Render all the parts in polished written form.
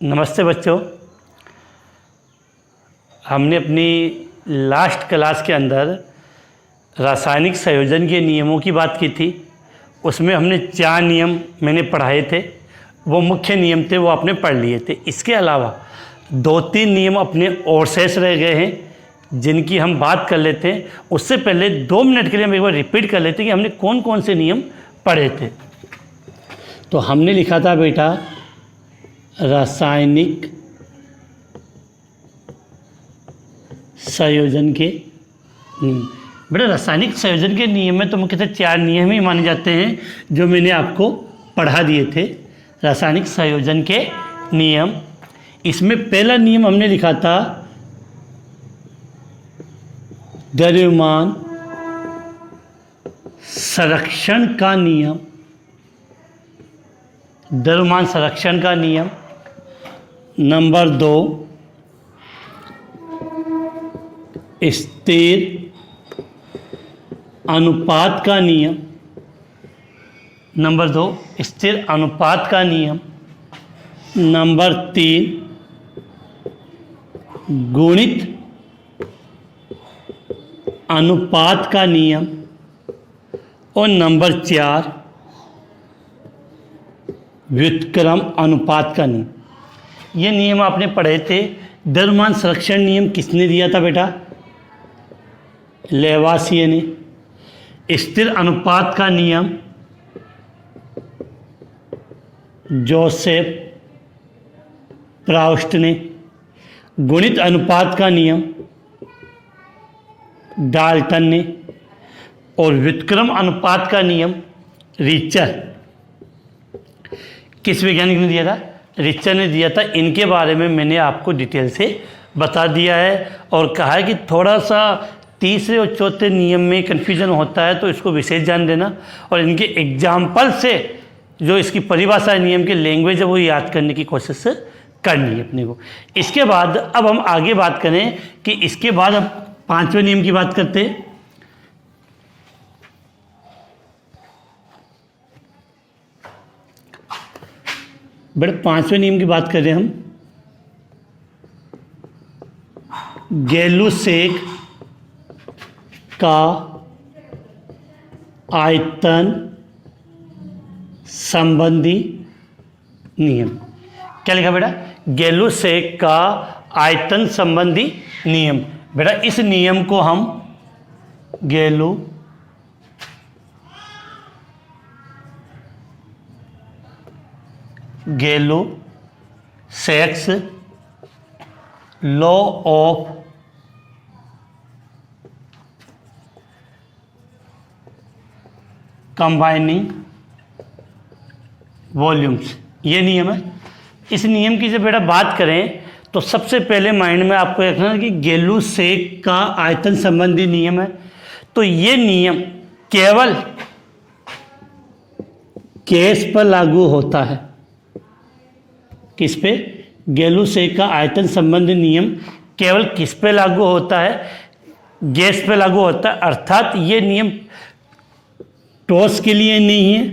नमस्ते बच्चों। हमने अपनी लास्ट क्लास के अंदर रासायनिक संयोजन के नियमों की बात की थी। उसमें हमने 4 नियम मैंने पढ़ाए थे, वो मुख्य नियम थे, वो आपने पढ़ लिए थे। इसके अलावा 2-3 नियम अपने और शेष रह गए हैं जिनकी हम बात कर लेते हैं। उससे पहले 2 मिनट के लिए हम एक बार रिपीट कर लेते हैं कि हमने कौन कौन से नियम पढ़े थे। तो हमने लिखा था बेटा रासायनिक संयोजन के नियम। बेटा रासायनिक संयोजन के नियम में तो मुख्यतः 4 नियम ही माने जाते हैं जो मैंने आपको पढ़ा दिए थे। रासायनिक संयोजन के नियम, इसमें पहला नियम हमने लिखा था द्रव्यमान संरक्षण का नियम। द्रव्यमान संरक्षण का नियम। नंबर 2 स्थिर अनुपात का नियम। नंबर 2 स्थिर अनुपात का नियम। नंबर 3 गुणित अनुपात का नियम। और नंबर 4 व्युत्क्रम अनुपात का नियम। ये नियम आपने पढ़े थे। द्रव्यमान संरक्षण नियम किसने दिया था बेटा? लेवासिए ने। स्थिर अनुपात का नियम जोसेफ प्राउस्ट ने। गुणित अनुपात का नियम डाल्टन ने। और व्युत्क्रम अनुपात का नियम रिचर। किस वैज्ञानिक ने दिया था? रिचर ने दिया था। इनके बारे में मैंने आपको डिटेल से बता दिया है और कहा है कि थोड़ा सा तीसरे और चौथे नियम में कन्फ्यूजन होता है तो इसको विशेष ध्यान देना और इनके एग्जाम्पल से जो इसकी परिभाषा है नियम की लैंग्वेज है वो याद करने की कोशिश करनी है अपने को। इसके बाद अब हम आगे बात करें कि इसके बाद अब 5वें नियम की बात करते हैं। बड़े 5वें नियम की बात कर रहे हैं हम। गैलुसेक का आयतन संबंधी नियम। क्या लिखा बेटा? गैलुसेक का आयतन संबंधी नियम। बेटा इस नियम को हम गैलुसेक्स लॉ ऑफ कंबाइनिंग वॉल्यूम्स, ये नियम है। इस नियम की जब बेटा बात करें तो सबसे पहले माइंड में आपको रखना है कि गैलुसेक का आयतन संबंधी नियम है। तो ये नियम केवल गैस पर लागू होता है। किस पे? गैलुसेक का आयतन संबंधी नियम केवल किस पे लागू होता है? गैस पे लागू होता है। अर्थात ये नियम ठोस के लिए नहीं है,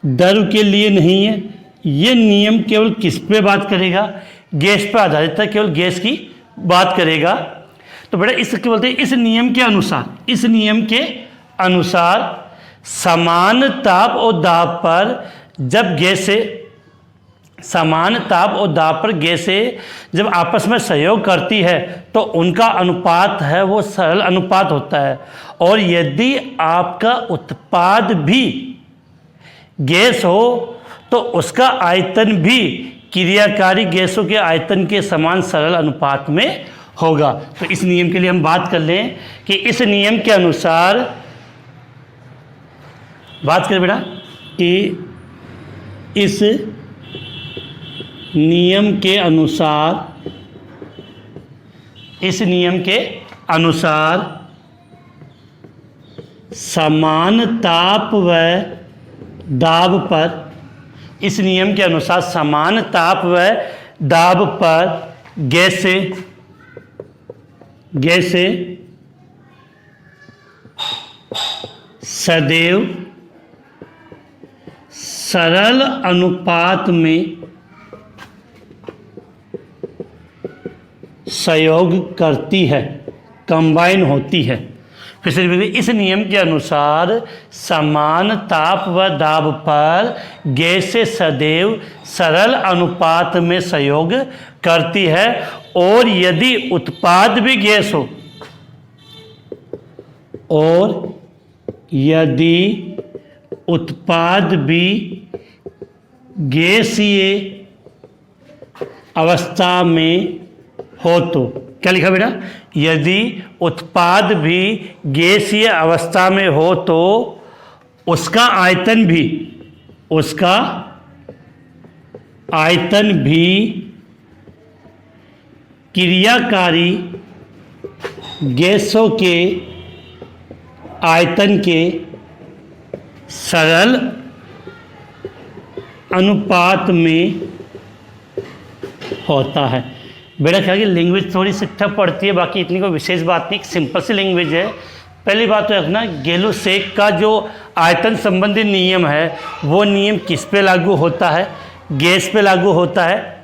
द्रव के लिए नहीं है। ये नियम केवल किस पे बात करेगा? गैस पे आधारित है, केवल गैस की बात करेगा। तो बेटा इसके बोलते हैं इस नियम के अनुसार समान ताप और दाब पर जब समान ताप और दाब पर गैसें जब आपस में सहयोग करती है तो उनका अनुपात है वो सरल अनुपात होता है। और यदि आपका उत्पाद भी गैस हो तो उसका आयतन भी क्रियाकारी गैसों के आयतन के समान सरल अनुपात में होगा। तो इस नियम के लिए हम बात कर लें कि इस नियम के अनुसार बात करें बेटा कि इस नियम के अनुसार समान ताप व दाब पर, इस नियम के अनुसार समान ताप व दाब पर गैसें सदैव सरल अनुपात में सहयोग करती है, कंबाइन होती है। फिर से रिपीट, इस नियम के अनुसार समान ताप व दाब पर गैसें सदैव सरल अनुपात में सहयोग करती है, और यदि उत्पाद भी गैस हो, और यदि उत्पाद भी गैसीय अवस्था में हो तो, क्या लिखा बेटा, यदि उत्पाद भी गैसीय अवस्था में हो तो उसका आयतन भी क्रियाकारी गैसों के आयतन के सरल अनुपात में होता है। बेटा क्या कि लैंग्वेज थोड़ी सी टफ पड़ती है, बाकी इतनी कोई विशेष बात नहीं, सिंपल सी लैंग्वेज है। पहली बात तो रखना, गैलुसेक का जो आयतन संबंधी नियम है वो नियम किस पे लागू होता है, गैस पे लागू होता है।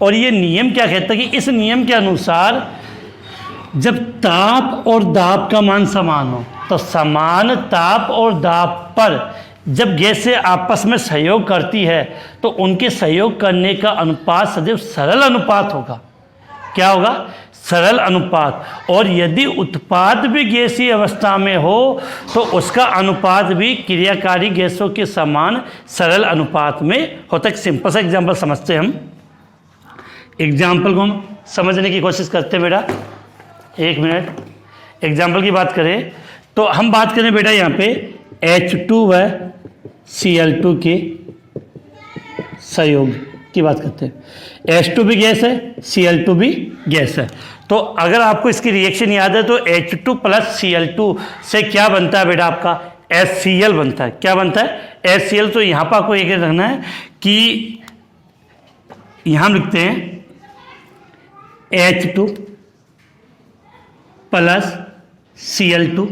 और ये नियम क्या कहता है कि इस नियम के अनुसार जब ताप और दाब का मान समान हो, तो समान ताप और दाब पर जब गैसें आपस में सहयोग करती है तो उनके सहयोग करने का अनुपात सदैव सरल अनुपात होगा। क्या होगा, सरल अनुपात। और यदि उत्पाद भी गैसीय अवस्था में हो तो उसका अनुपात भी क्रियाकारी गैसों के समान सरल अनुपात में होता है। एक सिंपल सा एग्जाम्पल समझते हैं हम। एग्जाम्पल को हम समझने की कोशिश करते हैं बेटा, एक मिनट। एग्जाम्पल की बात करें तो हम बात करें बेटा यहाँ पे H2 व Cl2 के सहयोग की बात करते हैं। H2 भी गैस है, Cl2 भी गैस है। तो अगर आपको इसकी रिएक्शन याद है तो H2 प्लस Cl2 से क्या बनता है बेटा, आपका HCl बनता है। क्या बनता है, HCl। तो यहाँ पर आपको एक रखना है कि यहाँ हम लिखते हैं H2 प्लस Cl2,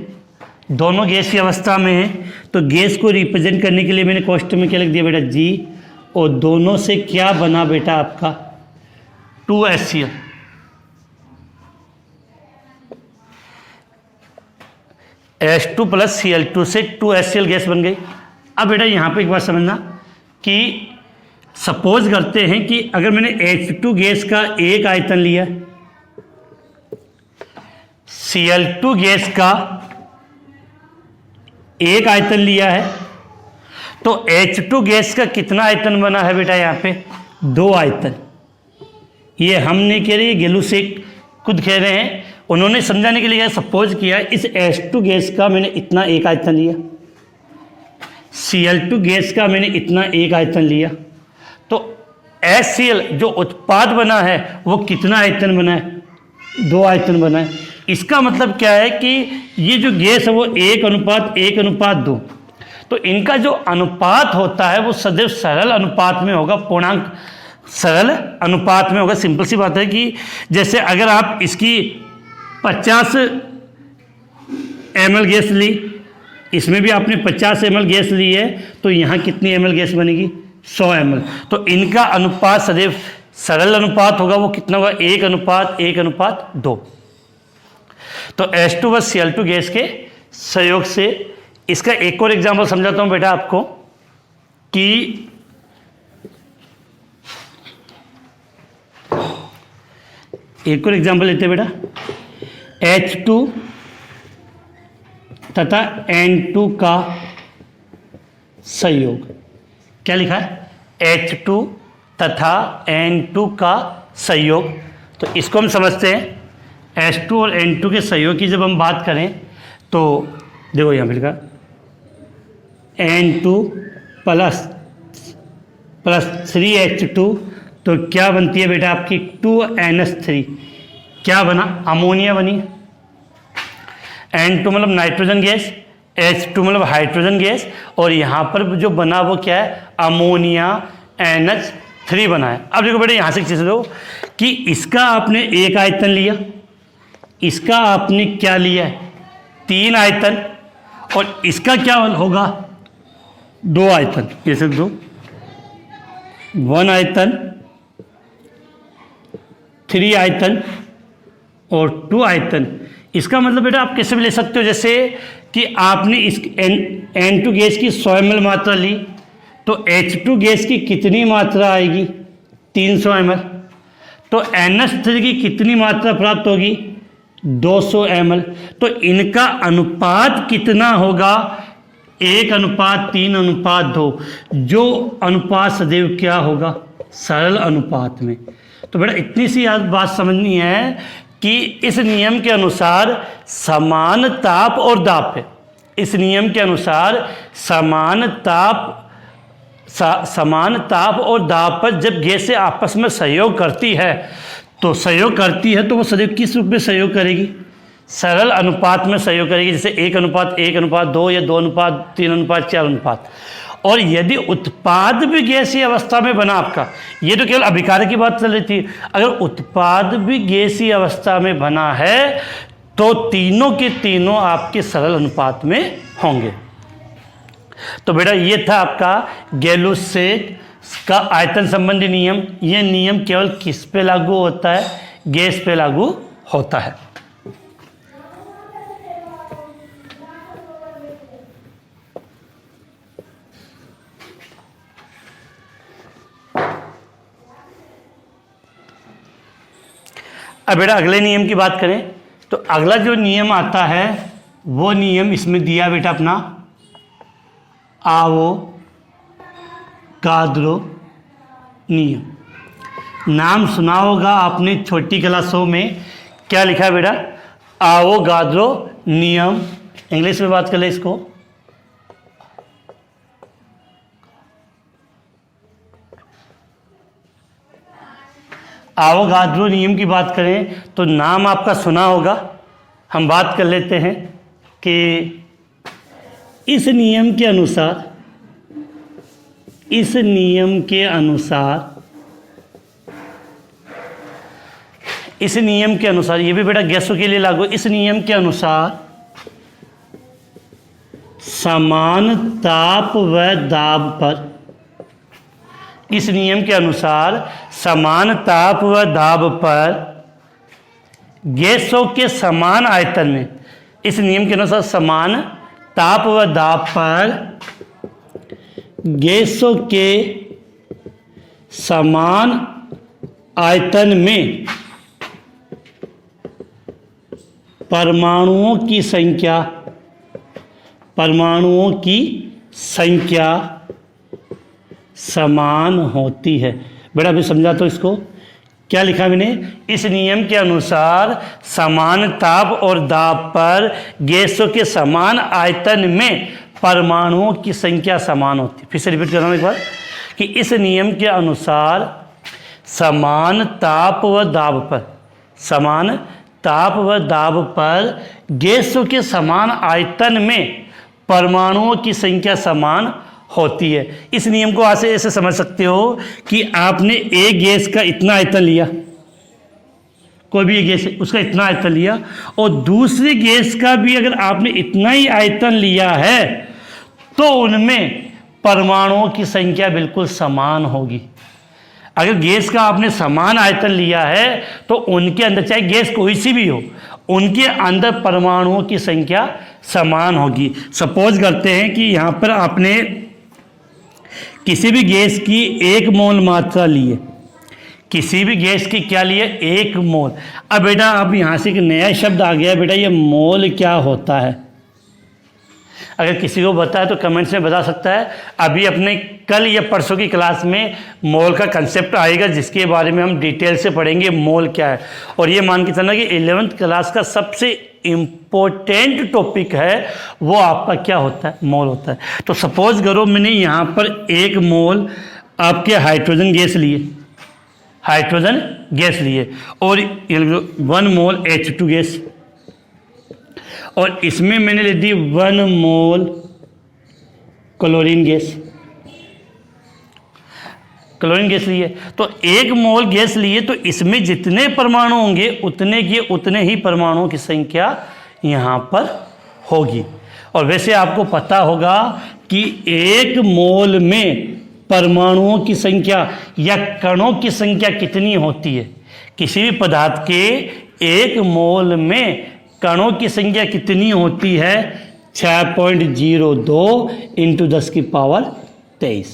दोनों गैस की अवस्था में है। तो गैस को रिप्रेजेंट करने के लिए मैंने क्वेश्चन में क्या लिख दिया बेटा, G, और दोनों से क्या बना बेटा आपका 2HCl। H2 प्लस Cl2 से 2HCl गैस बन गई। अब बेटा यहाँ पे एक बात समझना कि सपोज करते हैं कि अगर मैंने H2 गैस का एक आयतन लिया, Cl2 गैस का एक आयतन लिया है, तो H2 गैस का कितना आयतन बना है बेटा, यहाँ पे 2 आयतन। ये हम नहीं कह रहे, ये गैलुसेक खुद कह रहे हैं। उन्होंने समझाने के लिए सपोज किया इस H2 गैस का मैंने इतना एक आयतन लिया, Cl2 गैस का मैंने इतना एक आयतन लिया, तो HCl जो उत्पाद बना है वो कितना आयतन बना है, 2 आयतन बना है। इसका मतलब क्या है कि ये जो गैस है वो 1:1:2, तो इनका जो अनुपात होता है वो सदैव सरल अनुपात में होगा, पूर्णांक सरल अनुपात में होगा। सिंपल सी बात है कि जैसे अगर आप इसकी 50 ml गैस ली, इसमें भी आपने 50 ml गैस ली है, तो यहाँ कितनी ml गैस बनेगी, 100 ml। तो इनका अनुपात सदैव सरल अनुपात होगा, वो कितना होगा, 1:1:2। तो H2 व Cl2 गैस के सहयोग से इसका एक और एग्जाम्पल समझाता हूं बेटा आपको कि एक और एग्जाम्पल लेते हैं बेटा, H2 तथा N2 का संयोग। क्या लिखा है, H2 तथा N2 का संयोग। तो इसको हम समझते हैं, H2 और N2 के सहयोग की जब हम बात करें तो देखो यहाँ पे लिखा N2 प्लस 3H2, तो क्या बनती है बेटा आपकी 2NH3। क्या बना, अमोनिया बनी। N2 मतलब नाइट्रोजन गैस, H2 मतलब हाइड्रोजन गैस, और यहाँ पर जो बना वो क्या है, अमोनिया NH3 बना है। अब देखो बेटा यहाँ से एक चीज़ दो कि इसका आपने एक आयतन लिया, इसका आपने क्या लिया है, 3 आयतन, और इसका क्या होगा, 2 आयतन। जैसे दो 1 आयतन, 3 आयतन, और 2 आयतन। इसका मतलब बेटा आप कैसे भी ले सकते हो, जैसे कि आपने इस N2 गैस की 100 ml मात्रा ली, तो H2 गैस की कितनी मात्रा आएगी? 300 ml। तो NH3 की कितनी मात्रा प्राप्त होगी? 200 ml। तो इनका अनुपात कितना होगा? 1:3:2। जो अनुपात सदैव क्या होगा? सरल अनुपात में। तो बेटा इतनी सी बात समझनी है कि इस नियम के अनुसार समान ताप और दाब पे, इस नियम के अनुसार समान ताप और दाब पर जब गैसें आपस में सहयोग करती है तो वो सदैव किस रूप में सहयोग करेगी? सरल अनुपात में सहयोग करेगी, जैसे 1:1:2 या 2:3:4 और यदि उत्पाद भी गैसीय अवस्था में बना आपका, ये तो केवल अभिकारक की बात चल रही थी, अगर उत्पाद भी गैसीय अवस्था में बना है तो तीनों के तीनों आपके सरल अनुपात में होंगे। तो बेटा ये था आपका गैलुसेक का आयतन संबंधी नियम। ये नियम केवल किस पे लागू होता है? गैस पे लागू होता है। अब बेटा अगले नियम की बात करें तो अगला जो नियम आता है वो नियम इसमें दिया बेटा अपना आवोगाद्रो नियम। नाम सुना होगा आपने छोटी क्लासों में। क्या लिखा है बेटा? आवोगाद्रो नियम। इंग्लिश में बात कर ले इसको। आवोगाद्रो नियम की बात करें तो नाम आपका सुना होगा। हम बात कर लेते हैं कि इस नियम के अनुसार ये भी बेटा गैसों के लिए लागू। इस नियम के अनुसार समान ताप व दाब पर, इस नियम के अनुसार समान ताप व दाब पर गैसों के समान आयतन में, इस नियम के अनुसार समान ताप व दाब पर गैसों के समान आयतन में परमाणुओं की संख्या समान होती है। बेटा अभी समझा तो इसको। क्या लिखा मैंने? इस नियम के अनुसार समान ताप और दाब पर गैसों के समान आयतन में परमाणुओं की संख्या समान होती है। फिर से रिपीट कर रहा हूं एक बार कि इस नियम के अनुसार समान ताप व दाब पर गैसों के समान आयतन में परमाणुओं की संख्या समान होती है। इस नियम को ऐसे समझ सकते हो कि आपने एक गैस का इतना आयतन लिया, कोई भी गैस उसका इतना आयतन लिया, और दूसरी गैस का भी अगर आपने इतना ही आयतन लिया है तो उनमें परमाणुओं की संख्या बिल्कुल समान होगी। अगर गैस का आपने समान आयतन लिया है तो उनके अंदर, चाहे गैस कोई सी भी हो, उनके अंदर परमाणुओं की संख्या समान होगी। सपोज करते हैं कि यहाँ पर आपने किसी भी गैस की 1 मोल मात्रा ली है, किसी भी गैस की क्या लिए? 1 मोल। अब बेटा अब यहाँ से एक नया शब्द आ गया बेटा, ये मोल क्या होता है? अगर किसी को पता है तो कमेंट्स में बता सकता है। अभी अपने कल या परसों की क्लास में मोल का कंसेप्ट आएगा जिसके बारे में हम डिटेल से पढ़ेंगे मोल क्या है। और ये मान के चलना कि 11th क्लास का सबसे इम्पोर्टेंट टॉपिक है वो आपका क्या होता है? मोल होता है। तो सपोज करो मैंने यहाँ पर 1 मोल आपके हाइड्रोजन गैस लिए और 1 मोल H2 गैस, और इसमें मैंने ले दी 1 मोल क्लोरीन गैस लिए। तो 1 मोल गैस लिए तो इसमें जितने परमाणु होंगे उतने ही परमाणुओं की संख्या यहाँ पर होगी। और वैसे आपको पता होगा कि 1 मोल में परमाणुओं की संख्या या कणों की संख्या कितनी होती है? किसी भी पदार्थ के एक मोल में कणों की संख्या कितनी होती है? 6.02 इंटू 10⁻23।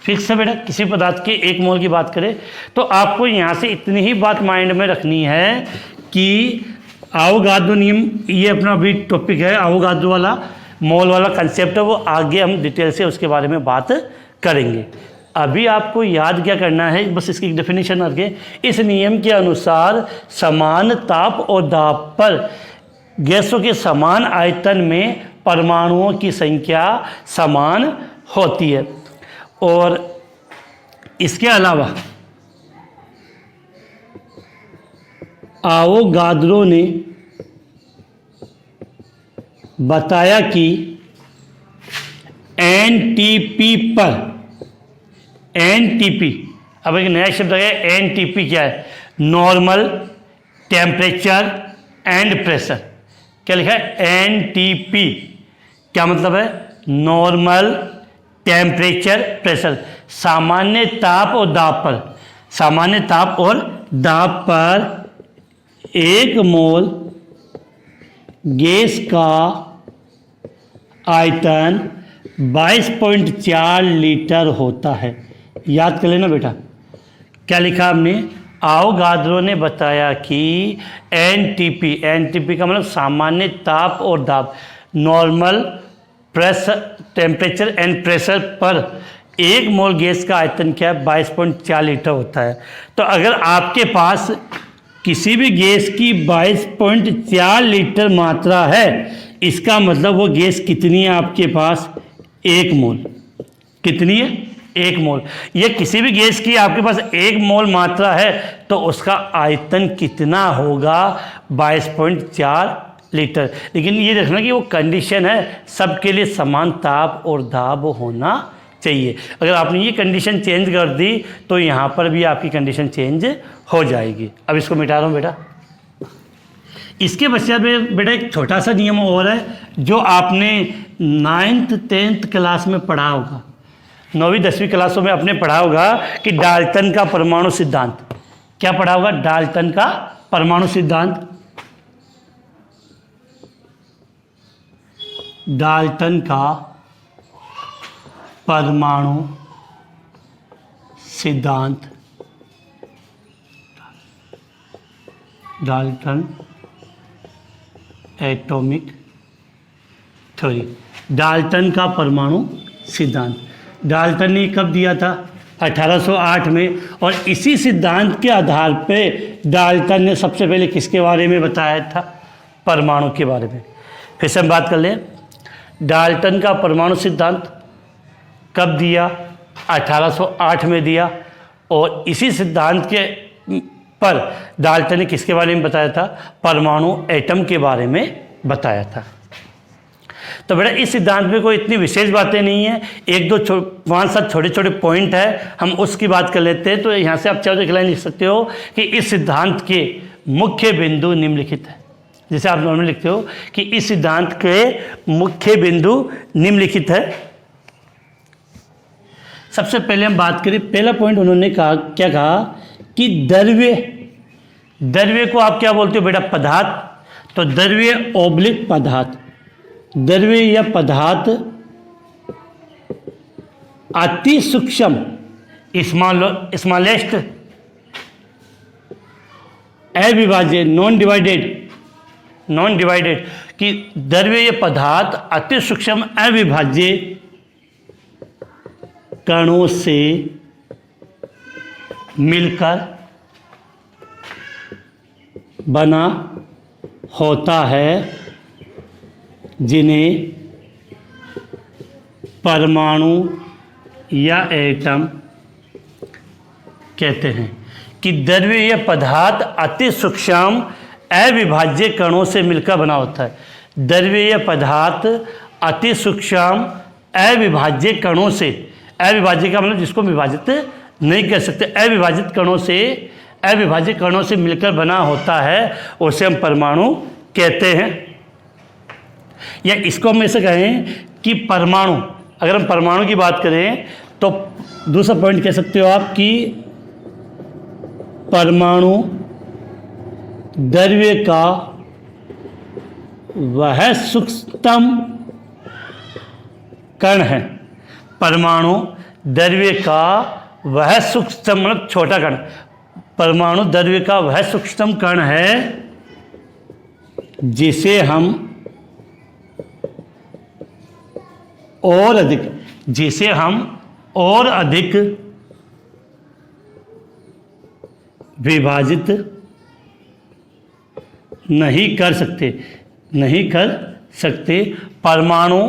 फिक्स है बेटा। किसी पदार्थ के एक मोल की बात करें तो आपको यहाँ से इतनी ही बात माइंड में रखनी है कि अवोगाद्रो नियम, ये अपना अभी टॉपिक है, अवोगाद्रो वाला मोल वाला कंसेप्ट है, वो आगे हम डिटेल से उसके बारे में बात करेंगे। अभी आपको याद क्या करना है, बस इसकी डेफिनेशन आगे। इस नियम के अनुसार समान ताप और दाब पर गैसों के समान आयतन में परमाणुओं की संख्या समान होती है। और इसके अलावा अवोगाद्रो ने बताया कि एनटीपी पर, एनटीपी, अब एक नया शब्द आ गया, एनटीपी क्या है? Normal temperature and pressure. क्या लिखा है? एनटीपी। क्या मतलब है? नॉर्मल टेम्परेचर प्रेशर, सामान्य ताप और दाब पर, सामान्य ताप और दाब पर एक मोल गैस का आयतन 22.4 लीटर होता है। याद कर लेना बेटा। क्या लिखा हमने? अवोगाद्रो ने बताया कि एनटीपी, एनटीपी का मतलब सामान्य ताप और दाब, normal pressure, temperature and pressure पर एक मोल गैस का आयतन क्या है? 22.4 लीटर होता है। तो अगर आपके पास किसी भी गैस की 22.4 लीटर मात्रा है, इसका मतलब वो गैस कितनी है आपके पास? 1 मोल। कितनी है? 1 मोल। ये किसी भी गैस की आपके पास 1 मोल मात्रा है तो उसका आयतन कितना होगा? 22.4 लीटर। लेकिन ये देखना कि वो कंडीशन है सबके लिए समान ताप और दाब होना चाहिए। अगर आपने ये कंडीशन चेंज कर दी तो यहाँ पर भी आपकी कंडीशन चेंज हो जाएगी। अब इसको मिटा रहा हूँ बेटा। इसके पश्चात बेटा एक छोटा सा नियम और है जो आपने 9th 10th क्लास में पढ़ा होगा, 9वीं 10वीं क्लासों में आपने पढ़ा होगा कि डाल्टन का परमाणु सिद्धांत। क्या पढ़ा होगा? डाल्टन का परमाणु सिद्धांत। डाल्टन का परमाणु सिद्धांत, डाल्टन एटॉमिक थ्योरी। डाल्टन का परमाणु सिद्धांत डाल्टन ने कब दिया था? 1808 में। और इसी सिद्धांत के आधार पे डाल्टन ने सबसे पहले किसके बारे में बताया था? परमाणु के बारे में। फिर से हम बात कर लें, डाल्टन का परमाणु सिद्धांत कब दिया? 1808 में दिया। और इसी सिद्धांत के पर डाल्टन ने किसके बारे में बताया था? परमाणु एटम के बारे में बताया था। तो बेटा इस सिद्धांत में कोई इतनी विशेष बातें नहीं है, 1-2 5-7 छोटे छोटे पॉइंट है, हम उसकी बात कर लेते हैं। तो यहाँ से आप 4 लाइन लिख सकते हो कि इस सिद्धांत के मुख्य बिंदु निम्नलिखित है। जैसे आप नॉर्मल लिखते हो कि इस सिद्धांत के मुख्य बिंदु निम्नलिखित है। सबसे पहले हम बात करें, पहला पॉइंट उन्होंने कहा, क्या कहा कि द्रव्य, द्रव्य को आप क्या बोलते हो बेटा? पदार्थ। तो द्रव्य ओब्लिक पदार्थ, द्रव्य या पदार्थ अति सूक्ष्म स्मॉलेस्ट अविभाज्य नॉन डिवाइडेड कि द्रव्य या पदार्थ अति सूक्ष्म अविभाज्य कणों से मिलकर बना होता है, जिन्हें परमाणु या एटम कहते हैं। कि द्रव्य या पदार्थ अति सूक्ष्म अविभाज्य कणों से मिलकर बना होता है। द्रव्य या पदार्थ अति सूक्ष्म अविभाज्य कणों से, अविभाज्य का मतलब जिसको विभाजित नहीं कर सकते, अविभाजित कणों से, अविभाज्य कणों से मिलकर बना होता है, उसे हम परमाणु कहते हैं। या इसको हम ऐसे कहें कि परमाणु, अगर हम परमाणु की बात करें तो दूसरा पॉइंट कह सकते हो आप कि परमाणु द्रव्य का वह सूक्ष्मतम कण है। परमाणु द्रव्य का वह सूक्ष्मतम मतलब छोटा कण, परमाणु द्रव्य का वह सूक्ष्मतम कण है जिसे हम और अधिक विभाजित नहीं कर सकते। परमाणु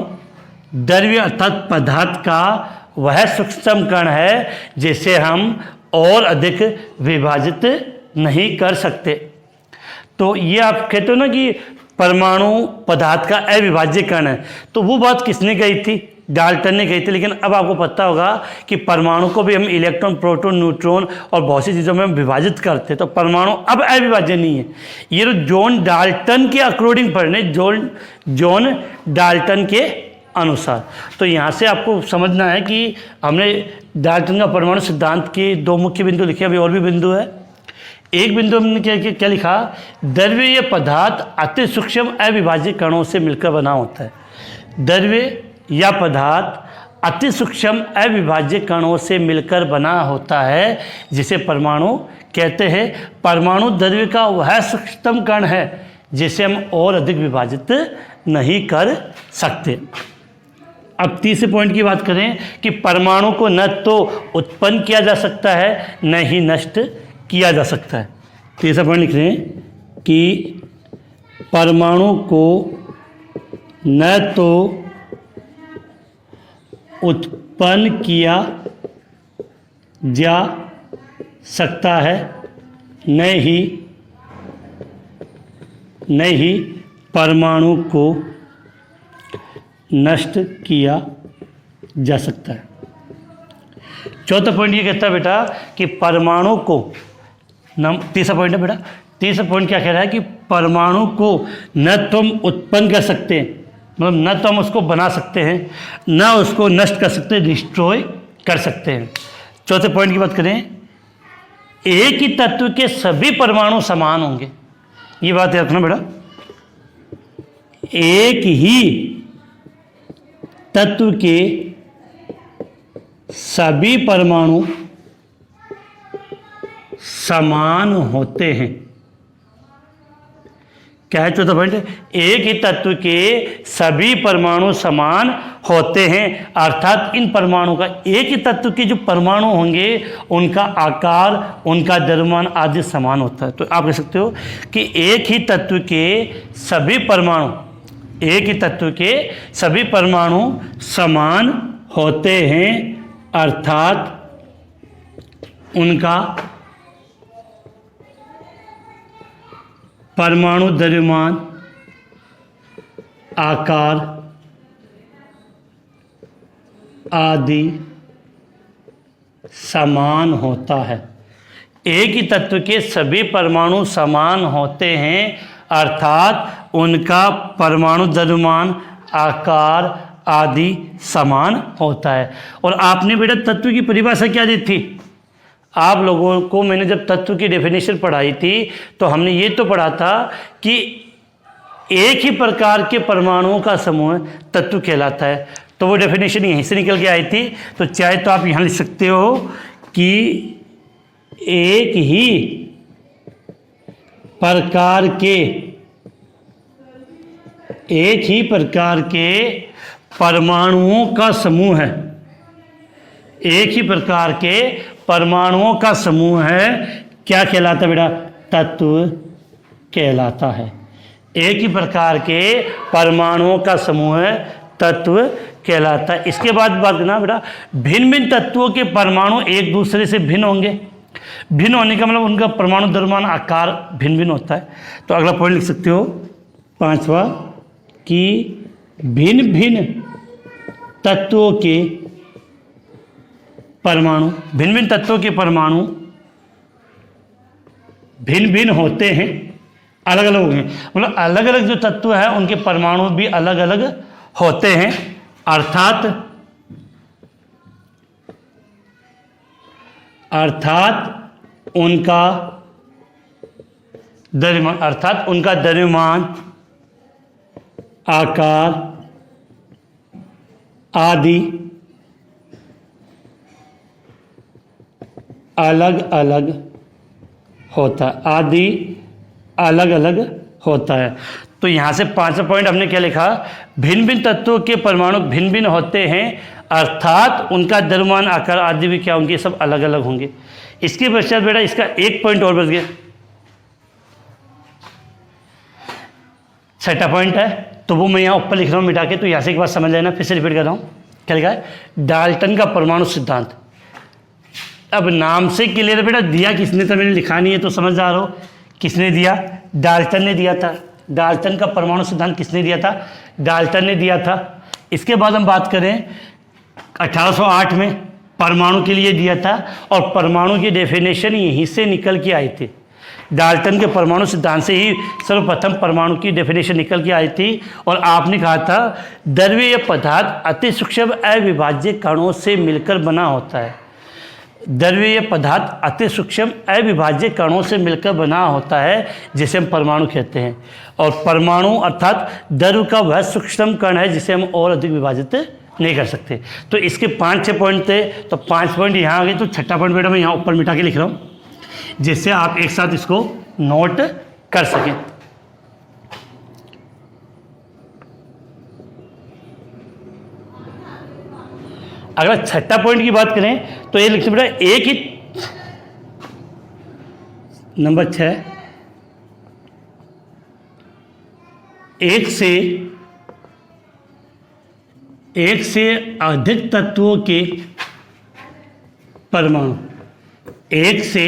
द्रव्य अर्थात पदार्थ का वह सूक्ष्मतम कण है जिसे हम और अधिक विभाजित नहीं कर सकते। तो ये आप कहते हो ना कि परमाणु पदार्थ का अविभाज्य कण है, तो वो बात किसने कही थी? डाल्टन ने कही थी। लेकिन अब आपको पता होगा कि परमाणु को भी हम इलेक्ट्रॉन, प्रोटॉन, न्यूट्रॉन और बहुत सी चीज़ों में हम विभाजित करते हैं, तो परमाणु अब अविभाज्य नहीं है। ये तो जॉन डाल्टन के अकॉर्डिंग पढ़ने, जॉन डाल्टन के अनुसार। तो यहाँ से आपको समझना है कि हमने डाल्टन का परमाणु सिद्धांत के 2 मुख्य बिंदु लिखे, अभी और भी बिंदु है। एक बिंदु हमने क्या लिखा? द्रव्य या पदार्थ अति सूक्ष्म अविभाज्य कणों से मिलकर बना होता है। द्रव्य या पदार्थ अति सूक्ष्म अविभाज्य कणों से मिलकर बना होता है, जिसे परमाणु कहते हैं। परमाणु द्रव्य का वह सूक्ष्मतम कण है जिसे हम और अधिक विभाजित नहीं कर सकते। अब तीसरे पॉइंट की बात करें कि परमाणु को न तो उत्पन्न किया जा सकता है न ही नष्ट किया जा सकता है। तीसरा पॉइंट लिख रहे हैं कि परमाणु को न तो उत्पन्न किया जा सकता है न ही परमाणु को नष्ट किया जा सकता है। चौथा पॉइंट ये कहता है बेटा कि परमाणु को तीसरा पॉइंट है बेटा, तीसरा पॉइंट क्या कह रहा है कि परमाणु को न तुम उत्पन्न कर सकते हैं, मतलब न तो हम उसको बना सकते हैं, न उसको नष्ट कर सकते हैं, डिस्ट्रॉय कर सकते हैं। चौथे पॉइंट की बात करें, एक ही तत्व के सभी परमाणु समान होंगे। ये बात याद रखना बेटा, एक ही तत्व के सभी परमाणु समान होते हैं। क्या है चौथा पॉइंट? एक ही तत्व के सभी परमाणु समान होते हैं, अर्थात इन परमाणु का, एक ही तत्व के जो परमाणु होंगे उनका आकार, उनका द्रव्यमान आदि समान होता है। तो आप कह सकते हो कि एक ही तत्व के सभी परमाणु, एक ही तत्व के सभी परमाणु समान होते हैं, अर्थात उनका परमाणु द्रव्यमान, आकार आदि समान होता है। एक ही तत्व के सभी परमाणु समान होते हैं, अर्थात उनका परमाणु द्रव्यमान, आकार आदि समान होता है। और आपने बेटा तत्व की परिभाषा क्या दी थी? आप लोगों को मैंने जब तत्व की डेफिनेशन पढ़ाई थी तो हमने ये तो पढ़ा था कि एक ही प्रकार के परमाणुओं का समूह तत्व कहलाता है। तो वो डेफिनेशन यहीं से निकल के आई थी। तो चाहे तो आप यहाँ लिख सकते हो कि एक ही प्रकार के परमाणुओं का समूह है, एक ही प्रकार के परमाणुओं का समूह है, क्या कहलाता है बेटा? तत्व कहलाता है। एक ही प्रकार के परमाणुओं का समूह है, तत्व कहलाता है। इसके बाद बात करना बेटा, भिन्न भिन्न तत्वों के परमाणु एक दूसरे से भिन्न होंगे। भिन्न होने का मतलब उनका परमाणु द्रव्यमान, आकार भिन्न भिन्न होता है। तो अगला पॉइंट लिख सकते हो, पांचवा, कि भिन्न भिन्न तत्वों के परमाणु, भिन्न भिन्न तत्वों के परमाणु भिन्न भिन्न होते हैं, अलग अलग होंगे, मतलब अलग अलग जो तत्व है उनके परमाणु भी अलग अलग होते हैं, अर्थात उनका द्रव्यमान अर्थात उनका द्रव्यमान, आकार आदि अलग अलग होता है, आदि अलग अलग होता है। तो यहाँ से 5वां पॉइंट हमने क्या लिखा, भिन्न भिन्न तत्वों के परमाणु भिन्न भिन्न होते हैं अर्थात उनका द्रव्यमान, आकार आदि भी क्या होंगे, सब अलग अलग होंगे। इसके पश्चात बेटा इसका एक पॉइंट और बच गया, 6वां पॉइंट है, तो वो मैं यहाँ ऊपर लिख रहा हूँ मिटा के, तो यहाँ से एक बात समझ लेना, फिर से रिपीट कर रहा हूँ। क्या लिखा है, डाल्टन का परमाणु सिद्धांत। अब नाम से क्लियर है बेटा, दिया किसने, तो मैंने लिखा नहीं है तो समझदार हो, किसने दिया, डाल्टन ने दिया था। डाल्टन का परमाणु सिद्धांत किसने दिया था, डाल्टन ने दिया था। इसके बाद हम बात करें 1808 में परमाणु के लिए दिया था, और परमाणु की डेफिनेशन यहीं से निकल के आई थी। डाल्टन के परमाणु सिद्धांत से ही सर्वप्रथम परमाणु की डेफिनेशन निकल के आई थी, और आपने कहा था द्रव्य या पदार्थ अति सूक्ष्म अविभाज्य कणों से मिलकर बना होता है। द्रव्य पदार्थ अति सूक्ष्म अविभाज्य कणों से मिलकर बना होता है, जिसे हम परमाणु कहते हैं। और परमाणु अर्थात द्रव्य का वह सूक्ष्म कण है जिसे हम और अधिक विभाजित नहीं कर सकते। तो इसके 5-6 पॉइंट थे, तो 5 पॉइंट यहाँ आ गए। तो 6वां पॉइंट बेटा मैं यहाँ ऊपर मिटा के लिख रहा हूँ, जिससे आप एक साथ इसको नोट कर सकें। अगर 6वां पॉइंट की बात करें तो ये लिखते बेटा, एक ही नंबर 6, एक से अधिक तत्वों के परमाणु, एक से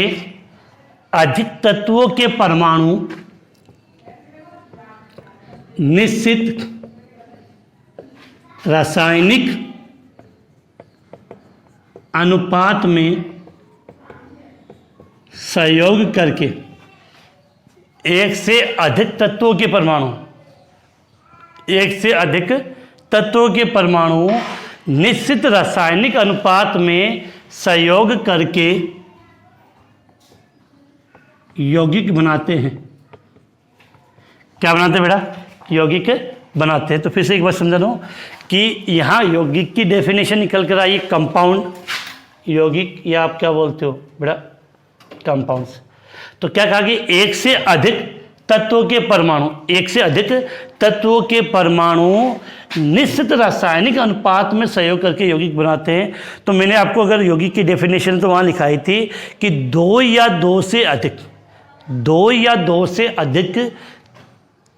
अधिक तत्वों के परमाणु निश्चित रासायनिक अनुपात में सहयोग करके, एक से अधिक तत्वों के परमाणु, एक से अधिक तत्वों के परमाणु निश्चित रासायनिक अनुपात में सहयोग करके यौगिक बनाते हैं। क्या बनाते हैं बेटा, यौगिक बनाते हैं। तो फिर से एक बार समझा दूं कि यहाँ यौगिक की डेफिनेशन निकल कर आई, कंपाउंड यौगिक, या आप क्या बोलते हो बेटा, कंपाउंड्स। तो क्या कहा कि एक से अधिक तत्वों के परमाणु, एक से अधिक तत्वों के परमाणु निश्चित रासायनिक अनुपात में सहयोग करके यौगिक बनाते हैं। तो मैंने आपको अगर यौगिक की डेफिनेशन तो वहाँ लिखाई थी कि दो या दो से अधिक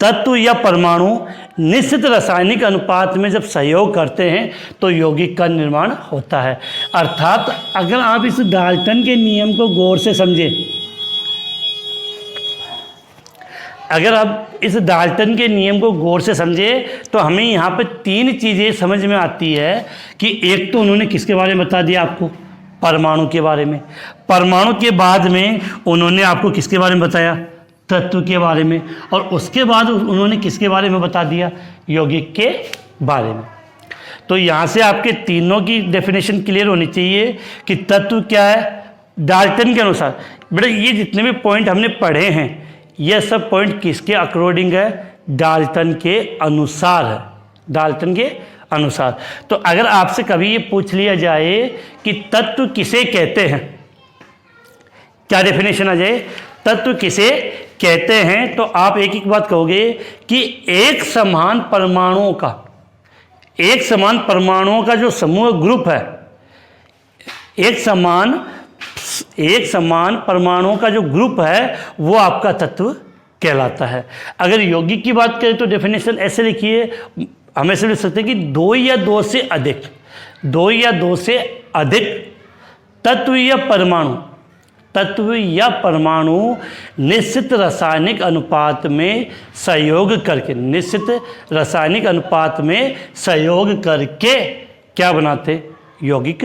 तत्व या परमाणु निश्चित रासायनिक अनुपात में जब सहयोग करते हैं तो यौगिक का निर्माण होता है। अर्थात अगर आप इस डाल्टन के नियम को गौर से समझें, अगर आप इस डाल्टन के नियम को गौर से समझें तो हमें यहाँ पे 3 चीज़ें समझ में आती है कि एक तो उन्होंने किसके बारे में बता दिया आपको, परमाणु के बारे में। परमाणु के बाद में उन्होंने आपको किसके बारे में बताया, तत्व के बारे में। और उसके बाद उन्होंने किसके बारे में बता दिया, यौगिक के बारे में। तो यहाँ से आपके तीनों की डेफिनेशन क्लियर होनी चाहिए कि तत्व क्या है डाल्टन के अनुसार। बेटा ये जितने भी पॉइंट हमने पढ़े हैं यह सब पॉइंट किसके अकॉर्डिंग है, डाल्टन के अनुसार है, डाल्टन के अनुसार। तो अगर आपसे कभी ये पूछ लिया जाए कि तत्व किसे कहते हैं, क्या डेफिनेशन आ जाए, तत्व किसे कहते हैं, तो आप एक एक बात कहोगे कि एक समान परमाणुओं का जो समूह ग्रुप है, एक समान परमाणुओं का जो ग्रुप है वो आपका तत्व कहलाता है। अगर यौगिक की बात करें तो डेफिनेशन ऐसे लिखिए, हम ऐसे लिख सकते हैं कि दो या दो से अधिक तत्व या परमाणु निश्चित रासायनिक अनुपात में सहयोग करके क्या बनाते, यौगिक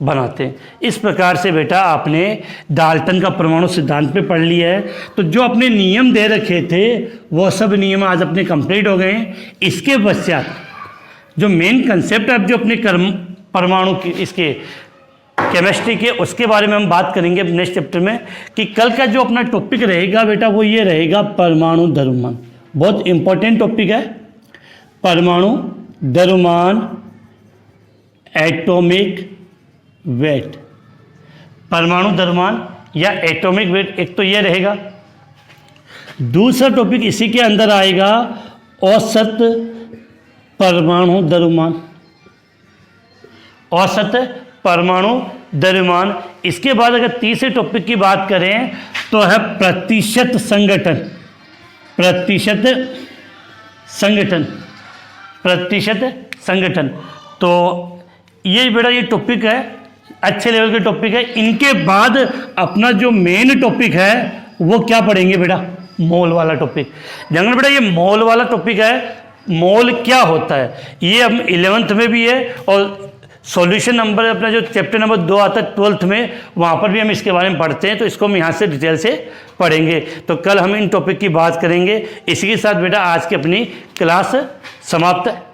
बनाते हैं। इस प्रकार से बेटा आपने डाल्टन का परमाणु सिद्धांत पे पढ़ लिया है। तो जो अपने नियम दे रखे थे वो सब नियम आज अपने कंप्लीट हो गए हैं। इसके पश्चात जो मेन कंसेप्ट है, जो अपने परमाणु की इसके केमिस्ट्री के, उसके बारे में हम बात करेंगे नेक्स्ट चैप्टर में। कि कल का जो अपना टॉपिक रहेगा बेटा वो ये रहेगा परमाणु द्रव्यमान। बहुत इंपॉर्टेंट टॉपिक है परमाणु द्रव्यमान, एटॉमिक वेट। परमाणु द्रव्यमान या एटॉमिक वेट एक तो ये रहेगा। दूसरा टॉपिक इसी के अंदर आएगा औसत परमाणु द्रव्यमान, औसत परमाणु द्रव्यमान। इसके बाद अगर तीसरे टॉपिक की बात करें तो है प्रतिशत संघटन, प्रतिशत संगठन, प्रतिशत संगठन। तो ये बेटा ये टॉपिक है, अच्छे लेवल के टॉपिक है। इनके बाद अपना जो मेन टॉपिक है वो क्या पढ़ेंगे बेटा, मोल वाला टॉपिक। जंगल बेटा ये मोल वाला टॉपिक है। मोल क्या होता है ये हम 11th में भी है, और सॉल्यूशन नंबर अपना जो चैप्टर नंबर 2 आता है 12th में, वहाँ पर भी हम इसके बारे में पढ़ते हैं। तो इसको हम यहाँ से डिटेल से पढ़ेंगे। तो कल हम इन टॉपिक की बात करेंगे। इसी के साथ बेटा आज की अपनी क्लास समाप्त है।